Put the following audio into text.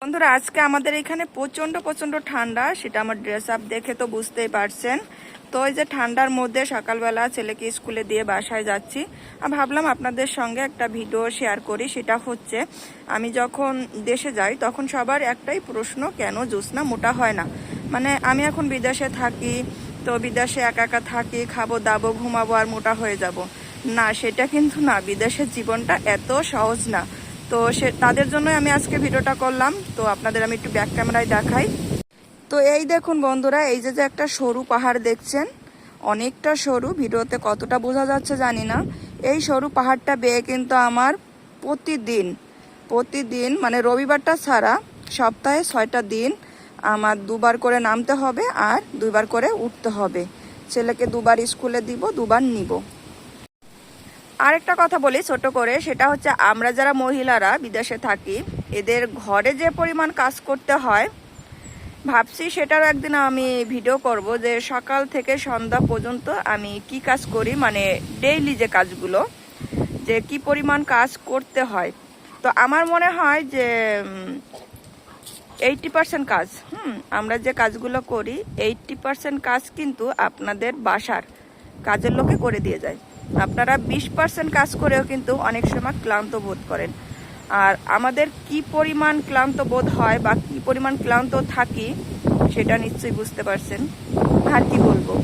বন্ধুরা, আজকে আমাদের এখানে প্রচন্ড প্রচন্ড ঠান্ডা। সেটা আমার ড্রেস আপ দেখে তো বুঝতেই পারছেন। তো এই যে ঠান্ডার মধ্যে সকালবেলা ছেলেকে স্কুলে দিয়ে বাসায় যাচ্ছি, ভাবলাম আপনাদের সঙ্গে একটা ভিডিও শেয়ার করি। সেটা হচ্ছে, আমি যখন দেশে যাই তখন সবার একটাই প্রশ্ন, কেন জ্যোৎস্না মোটা হয় না। মানে আমি এখন বিদেশে থাকি, তো বিদেশে একা একা থাকি, খাবো দাবো ঘুমাবো আর মোটা হয়ে যাব। না, সেটা কিন্তু না। বিদেশের জীবনটা এত সহজ না। তো তাদের জন্য আমি আজকে ভিডিওটা করলাম। তো আপনাদের আমি একটু ব্যাক ক্যামেরায় দেখাই। তো এই দেখুন বন্ধুরা, এই যে যে একটা সরু পাহাড় দেখছেন, অনেকটা সরু, ভিডিওতে কতটা বোঝা যাচ্ছে জানি না। এই সরু পাহাড়টা বেয়ে কিন্তু আমার প্রতিদিন প্রতিদিন মানে রবিবারটা ছাড়া সপ্তাহে 6টা দিন আমার দুবার করে নামতে হবে আর 2বার করে উঠতে হবে। ছেলেকে 2বার স্কুলে দিব, 2বার নিব। আরেকটা কথা বলি ছোট করে, সেটা হচ্ছে আমরা যারা মহিলারা বিদেশে থাকি, এদের ঘরে যে পরিমাণ কাজ করতে হয়, ভাবছি সেটারও একদিন আমি ভিডিও করব, যে সকাল থেকে সন্ধ্যা পর্যন্ত আমি কি কাজ করি, মানে ডেইলি যে কাজগুলো, যে কি পরিমাণ কাজ করতে হয়। তো আমার মনে হয় যে 80% কাজ, আমরা যে কাজগুলো করি 80% কাজ কিন্তু আপনাদের বাসার কাজের লোকে করে দিয়ে যায়। আপনারা 20% কাজ করেও কিন্তু অনেক সময় ক্লান্ত বোধ করেন। আর আমাদের কি পরিমাণ ক্লান্ত বোধ হয় বা কি পরিমাণ ক্লান্ত থাকি, সেটা নিশ্চয়ই বুঝতে পারছেন। আর কি বলবো।